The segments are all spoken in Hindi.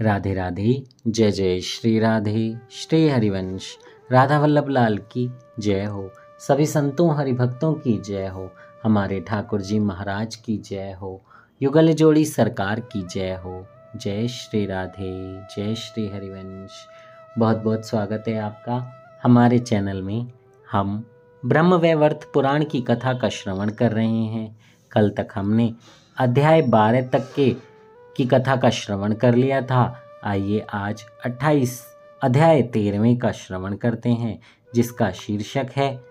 राधे राधे। जय जय श्री राधे। श्री हरिवंश। राधा वल्लभ लाल की जय हो। सभी संतों हरिभक्तों की जय हो। हमारे ठाकुर जी महाराज की जय हो। युगल जोड़ी सरकार की जय हो। जय श्री राधे। जय श्री हरिवंश। बहुत बहुत स्वागत है आपका हमारे चैनल में। हम ब्रह्म वैवर्त पुराण की कथा का श्रवण कर रहे हैं। कल तक हमने अध्याय 12 तक की कथा का श्रवण कर लिया था। आइए आज 28 अध्याय 13वें का श्रवण करते हैं, जिसका शीर्षक है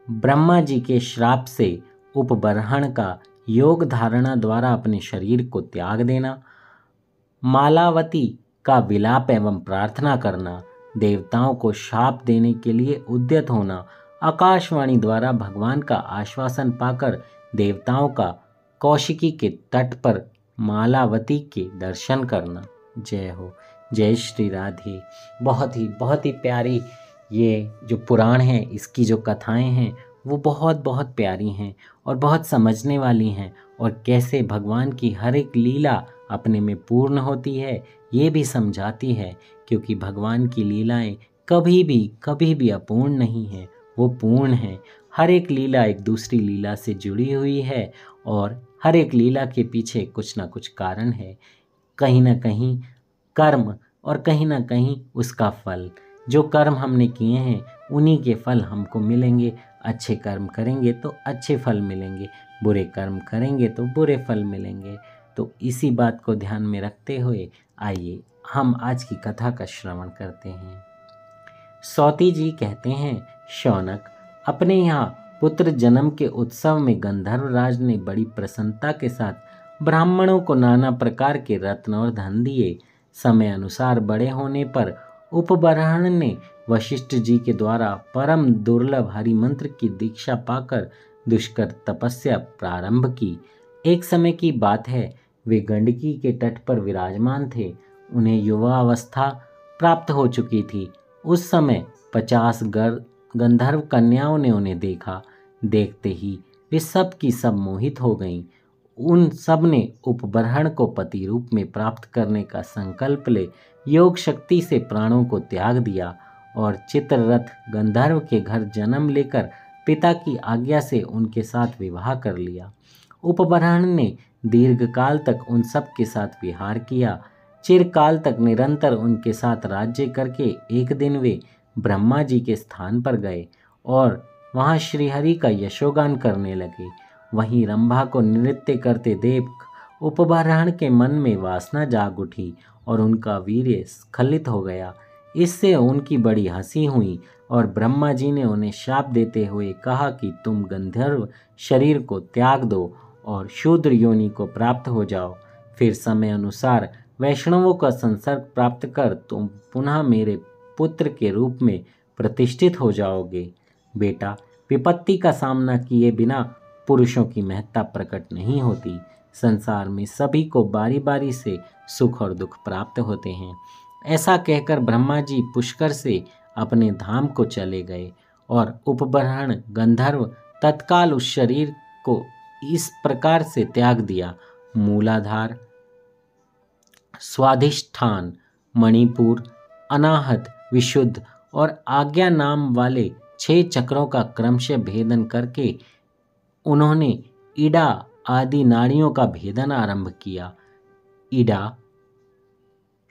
ब्रह्मा जी के श्राप से उपबर्हण का योग धारणा द्वारा अपने शरीर को त्याग देना, मालावती का विलाप एवं प्रार्थना करना, देवताओं को शाप देने के लिए उद्यत होना, आकाशवाणी द्वारा भगवान का आश्वासन पाकर देवताओं का कौशिकी के तट पर मालावती के दर्शन करना। जय हो। जय श्री राधे। बहुत ही प्यारी ये जो पुराण है, इसकी जो कथाएं हैं वो बहुत प्यारी हैं और बहुत समझने वाली हैं, और कैसे भगवान की हर एक लीला अपने में पूर्ण होती है ये भी समझाती है, क्योंकि भगवान की लीलाएं कभी भी अपूर्ण नहीं है, वो पूर्ण है। हर एक लीला एक दूसरी लीला से जुड़ी हुई है और हर एक लीला के पीछे कुछ ना कुछ कारण है, कहीं ना कहीं कर्म और कहीं ना कहीं उसका फल। जो कर्म हमने किए हैं उन्हीं के फल हमको मिलेंगे। अच्छे कर्म करेंगे तो अच्छे फल मिलेंगे, बुरे कर्म करेंगे तो बुरे फल मिलेंगे। तो इसी बात को ध्यान में रखते हुए आइए हम आज की कथा का श्रवण करते हैं। सौती जी कहते हैं, शौनक, अपने यहाँ पुत्र जन्म के उत्सव में गंधर्वराज ने बड़ी प्रसन्नता के साथ ब्राह्मणों को नाना प्रकार के रत्न और धन दिए। समय अनुसार बड़े होने पर उपबर्हण ने वशिष्ठ जी के द्वारा परम दुर्लभ हरि मंत्र की दीक्षा पाकर दुष्कर तपस्या प्रारंभ की। एक समय की बात है, वे गंडकी के तट पर विराजमान थे। उन्हें युवावस्था प्राप्त हो चुकी थी। उस समय 50 गंधर्व कन्याओं ने उन्हें देखा। देखते ही वे सब की सब मोहित हो गईं। उन सब ने उपबर्हण को पति रूप में प्राप्त करने का संकल्प ले योग शक्ति से प्राणों को त्याग दिया और चित्ररथ गंधर्व के घर जन्म लेकर पिता की आज्ञा से उनके साथ विवाह कर लिया। उपबर्हण ने दीर्घकाल तक उन सब के साथ विहार किया। चिरकाल तक निरंतर उनके साथ राज्य करके एक दिन वे ब्रह्मा जी के स्थान पर गए और वहाँ श्रीहरि का यशोगान करने लगे। वहीं रंभा को नृत्य करते देख उपबर्हण के मन में वासना जाग उठी और उनका वीर्य स्खलित हो गया। इससे उनकी बड़ी हंसी हुई और ब्रह्मा जी ने उन्हें शाप देते हुए कहा कि तुम गंधर्व शरीर को त्याग दो और शूद्र योनि को प्राप्त हो जाओ। फिर समय अनुसार वैष्णवों का संसर्ग प्राप्त कर तुम पुनः मेरे पुत्र के रूप में प्रतिष्ठित हो जाओगे। बेटा, विपत्ति का सामना किए बिना पुरुषों की महत्ता प्रकट नहीं होती। संसार में सभी को बारी बारी से सुख और दुख प्राप्त होते हैं। ऐसा कहकर ब्रह्मा जी पुष्कर से अपने धाम को चले गए और उपबर्हण गंधर्व तत्काल उस शरीर को इस प्रकार से त्याग दिया। मूलाधार, स्वाधिष्ठान, मणिपुर, अनाहत, विशुद्ध और आज्ञा नाम वाले 6 चक्रों का क्रमशः भेदन करके उन्होंने इडा आदि नाड़ियों का भेदन आरंभ किया। इडा,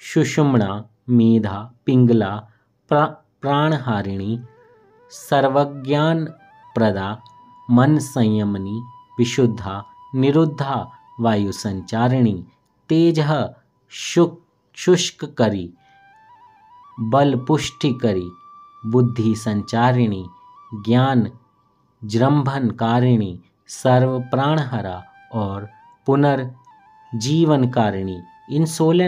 सुषुम्ना, मेधा, पिंगला, प्राणहारिणी, सर्वज्ञान प्रदा, मन संयमनी, विशुद्धा, निरुद्धा, वायु संचारिणी, तेजः शुष्क करी, बल पुष्टि करी, बुद्धि संचारिणी, ज्ञान जृंभनकारिणी, सर्व प्राणहरा और पुनर्जीवनकारिणी, इन 16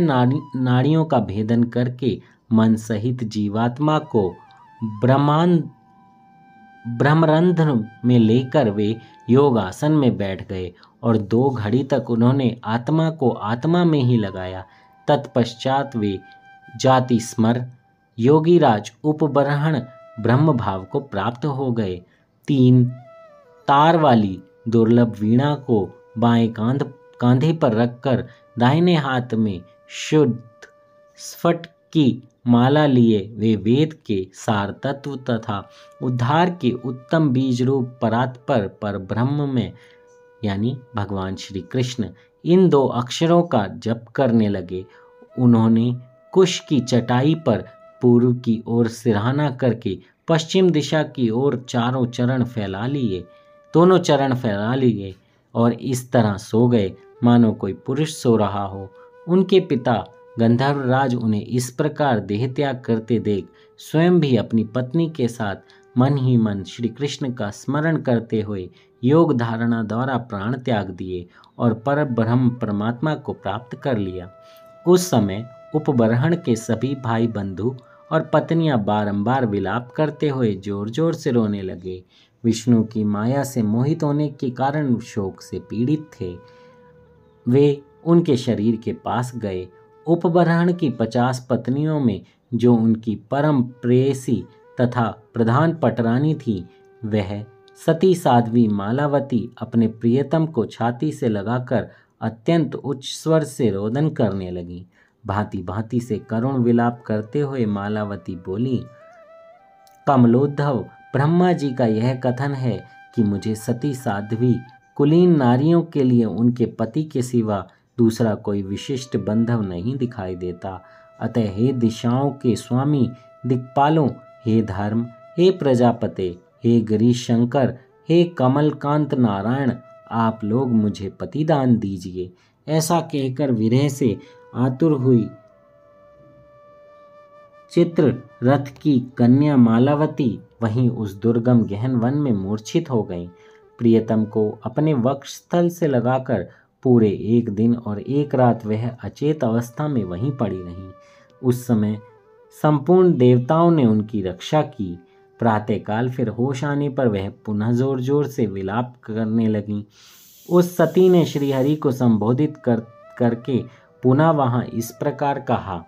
नाड़ियों का भेदन करके मन सहित जीवात्मा को ब्रह्मरंध्र में लेकर वे योग आसन में बैठ गए और 2 घड़ी तक उन्होंने आत्मा को आत्मा में ही लगाया। तत्पश्चात वे जाति स्मर योगीराज उपबर्हण ब्रह्म भाव को प्राप्त हो गए। 3 तार वाली दुर्लभ वीणा को बाएं कांधे पर रखकर दाहिने हाथ में शुद्ध स्फट की माला लिए वे वेद के सार तत्व तथा उद्धार के उत्तम बीज रूप परात्पर पर ब्रह्म में यानी भगवान श्री कृष्ण इन 2 अक्षरों का जप करने लगे। उन्होंने कुश की चटाई पर पूर्व की ओर सिरहाना करके पश्चिम दिशा की ओर दोनों चरण फैला लिए और इस तरह सो गए मानो कोई पुरुष सो रहा हो। उनके पिता गंधर्वराज उन्हें इस प्रकार देह त्याग करते देख स्वयं भी अपनी पत्नी के साथ मन ही मन श्री कृष्ण का स्मरण करते हुए योग धारणा द्वारा प्राण त्याग दिए और पर ब्रह्म परमात्मा को प्राप्त कर लिया। उस समय उपबरहण के सभी भाई बंधु और पत्नियां बारंबार विलाप करते हुए जोर जोर से रोने लगे। विष्णु की माया से मोहित होने के कारण शोक से पीड़ित थे। वे उनके शरीर के पास गए। उपबरहण की 50 पत्नियों में जो उनकी परम प्रेयसी तथा प्रधान पटरानी थी, वह सती साध्वी मालावती अपने प्रियतम को छाती से लगाकर अत्यंत उच्च स्वर से रोदन करने लगी। भांति भांति से करुण विलाप करते हुए मालावती बोली, कमलोद्धव, ब्रह्मा जी का यह कथन है कि मुझे सती साध्वी कुलीन नारियों के लिए उनके पति के सिवा दूसरा कोई विशिष्ट बंधव नहीं दिखाई देता। अतः हे दिशाओं के स्वामी दिक्पालों, हे धर्म, हे प्रजापते, हे गिरीश शंकर, हे कमलकांत नारायण, आप लोग मुझे पतिदान दीजिए। ऐसा कहकर विरह से आतुर हुई चित्र रथ की कन्या मालावती वहीं उस दुर्गम गहन वन में मूर्छित हो गई। प्रियतम को अपने वक्षस्थल से लगाकर पूरे 1 दिन और 1 रात वह अचेत अवस्था में वहीं पड़ी रही। उस समय संपूर्ण देवताओं ने उनकी रक्षा की। प्रातःकाल फिर होश आने पर वह पुनः जोर जोर से विलाप करने लगी। उस सती ने श्रीहरि को संबोधित करके पुनः वहां इस प्रकार कहा।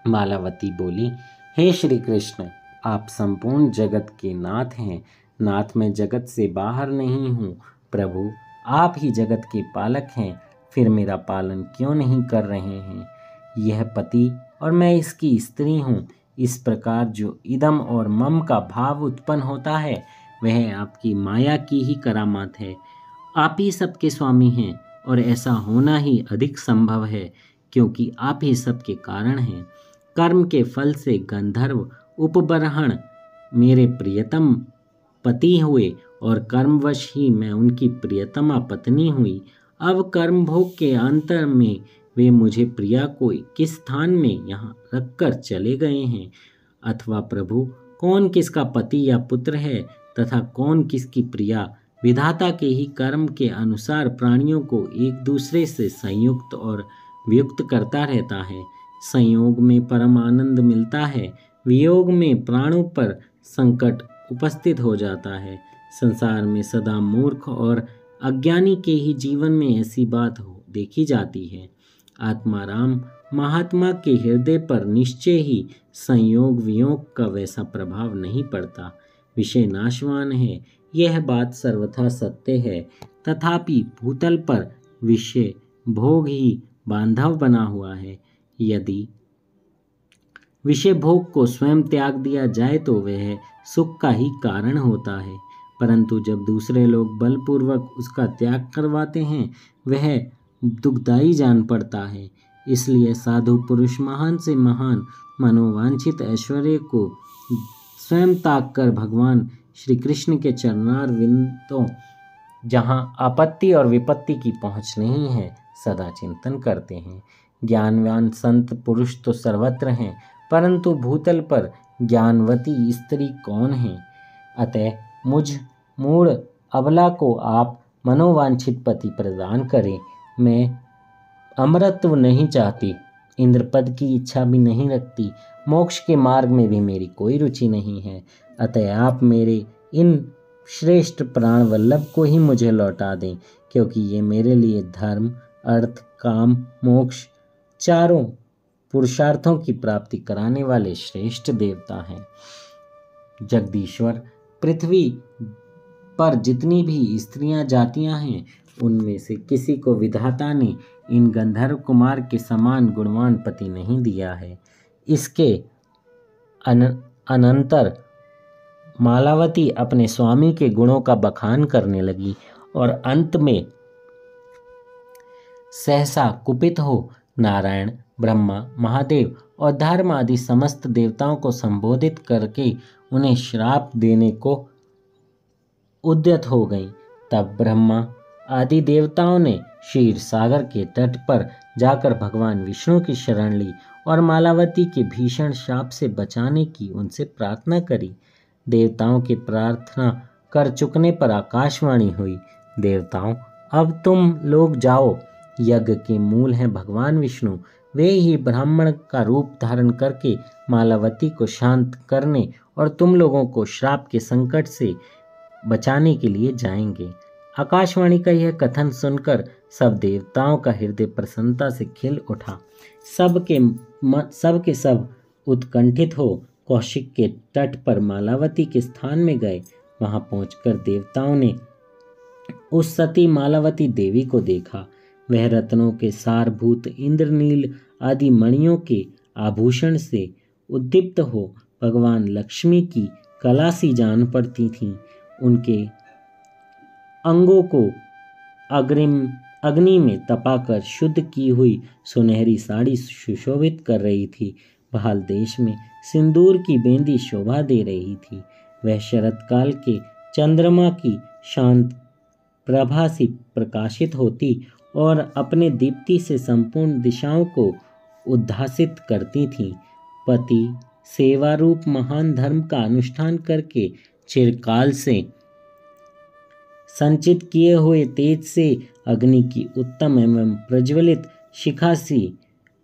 मालावती बोली, हे श्री कृष्ण, आप संपूर्ण जगत के नाथ हैं। नाथ मैं जगत से बाहर नहीं हूँ। प्रभु, आप ही जगत के पालक हैं, फिर मेरा पालन क्यों नहीं कर रहे हैं? यह पति और मैं इसकी स्त्री हूँ। इस प्रकार जो इदम और मम का भाव उत्पन्न होता है, वह आपकी माया की ही करामात है। आप ही सबके स्वामी हैं और ऐसा होना ही अधिक संभव है, क्योंकि आप ही सबके कारण हैं। कर्म के फल से गंधर्व उपबरहण मेरे प्रियतम पति हुए और कर्मवश ही मैं उनकी प्रियतमा पत्नी हुई। अब कर्म भोग के अंतर में वे मुझे प्रिया को किस स्थान में यहाँ रखकर चले गए हैं। अथवा प्रभु, कौन किसका पति या पुत्र है तथा कौन किसकी प्रिया, विधाता के ही कर्म के अनुसार प्राणियों को एक दूसरे से संयुक्त और वियुक्त करता रहता है। संयोग में परम आनंद मिलता है, वियोग में प्राणों पर संकट उपस्थित हो जाता है। संसार में सदा मूर्ख और अज्ञानी के ही जीवन में ऐसी बात देखी जाती है। आत्माराम महात्मा के हृदय पर निश्चय ही संयोग वियोग का वैसा प्रभाव नहीं पड़ता। विषय नाशवान है, यह बात सर्वथा सत्य है। तथापि भूतल पर विषय भोग ही बांधव बना हुआ है। यदि विषय भोग को स्वयं त्याग दिया जाए तो वह सुख का ही कारण होता है, परंतु जब दूसरे लोग बलपूर्वक उसका त्याग करवाते हैं, वह दुखदायी जान पड़ता है। इसलिए साधु पुरुष महान से महान मनोवांछित ऐश्वर्य को स्वयं त्याग कर भगवान श्री कृष्ण के चरणारविंदों, जहाँ आपत्ति और विपत्ति की पहुँच नहीं है, सदा चिंतन करते हैं। ज्ञानवान संत पुरुष तो सर्वत्र हैं, परंतु भूतल पर ज्ञानवती स्त्री कौन है? अतः मुझ मूढ़ अबला को आप मनोवांछित पति प्रदान करें। मैं अमरत्व नहीं चाहती, इंद्रपद की इच्छा भी नहीं रखती, मोक्ष के मार्ग में भी मेरी कोई रुचि नहीं है। अतः आप मेरे इन श्रेष्ठ प्राण वल्लभ को ही मुझे लौटा दें, क्योंकि ये मेरे लिए धर्म, अर्थ, काम, मोक्ष चारों पुरुषार्थों की प्राप्ति कराने वाले श्रेष्ठ देवता हैं। जगदीश्वर, पृथ्वी पर जितनी भी स्त्रियां जातियां हैं, उनमें से किसी को विधाता ने इन गंधर्व कुमार के समान गुणवान पति नहीं दिया है। इसके अनंतर मालावती अपने स्वामी के गुणों का बखान करने लगी और अंत में सहसा कुपित हो नारायण, ब्रह्मा, महादेव और धर्म आदि समस्त देवताओं को संबोधित करके उन्हें श्राप देने को उद्यत हो गई। तब ब्रह्मा आदि देवताओं ने क्षीर सागर के तट पर जाकर भगवान विष्णु की शरण ली और मालावती के भीषण शाप से बचाने की उनसे प्रार्थना करी। देवताओं की प्रार्थना कर चुकने पर आकाशवाणी हुई, देवताओं, अब तुम लोग जाओ। यज्ञ के मूल हैं भगवान विष्णु, वे ही ब्राह्मण का रूप धारण करके मालावती को शांत करने और तुम लोगों को श्राप के संकट से बचाने के लिए जाएंगे। आकाशवाणी का यह कथन सुनकर सब देवताओं का हृदय प्रसन्नता से खिल उठा। सब के सब उत्कंठित हो कौशिक के तट पर मालावती के स्थान में गए। वहां पहुंचकर देवताओं ने उस सती मालावती देवी को देखा। वह रत्नों के सारभूत इंद्रनील आदि मणियों के आभूषण से उद्दीप्त हो भगवान लक्ष्मी की कला सी जान पड़ती थीं। उनके अंगों को अग्नि में तपाकर शुद्ध की हुई सुनहरी साड़ी सुशोभित कर रही थी। बहाल देश में सिंदूर की बेंदी शोभा दे रही थी। वह शरत काल के चंद्रमा की शांत प्रभा से प्रकाशित होती और अपने दीप्ति से संपूर्ण दिशाओं को उद्भासित करती थीं। पति सेवा रूप महान धर्म का अनुष्ठान करके चिरकाल से संचित किए हुए तेज से अग्नि की उत्तम एवं प्रज्वलित शिखा सी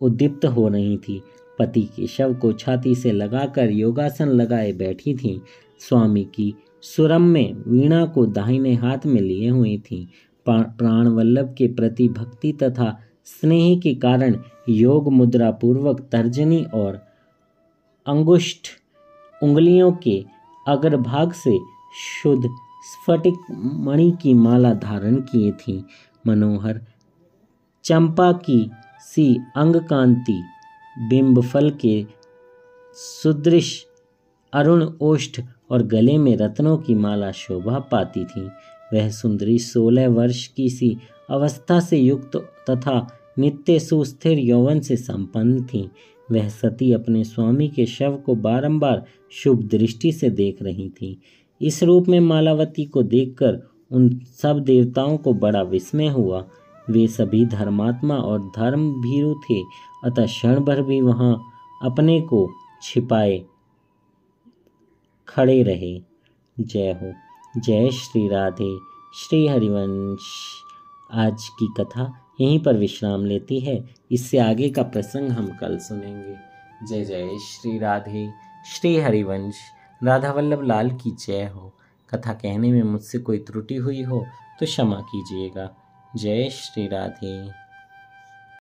उद्दीप्त हो रही थी। पति के शव को छाती से लगाकर योगासन लगाए बैठी थीं। स्वामी की सुरम में वीणा को दाहिने हाथ में लिए हुई थीं। प्राण वल्लभ के प्रति भक्ति तथा स्नेह के कारण योग मुद्रा पूर्वक तर्जनी और अंगुष्ठ उंगलियों के अग्रभाग से शुद्ध स्फटिक मणि की माला धारण किए थी। मनोहर चंपा की सी अंग कांति बिंब फल के सुदृश अरुण ओष्ठ और गले में रत्नों की माला शोभा पाती थी। वह सुंदरी 16 वर्ष की सी अवस्था से युक्त तथा नित्य सुस्थिर यौवन से संपन्न थी। वह सती अपने स्वामी के शव को बारंबार शुभ दृष्टि से देख रही थी। इस रूप में मालावती को देखकर उन सब देवताओं को बड़ा विस्मय हुआ। वे सभी धर्मात्मा और धर्म भीरु थे, अतः क्षण भर भी वहां अपने को छिपाए खड़े रहे। जय हो। जय श्री राधे। श्री हरिवंश। आज की कथा यहीं पर विश्राम लेती है। इससे आगे का प्रसंग हम कल सुनेंगे। जय जय श्री राधे। श्री हरिवंश। राधा वल्लभ लाल की जय हो। कथा कहने में मुझसे कोई त्रुटि हुई हो तो क्षमा कीजिएगा। जय श्री राधे।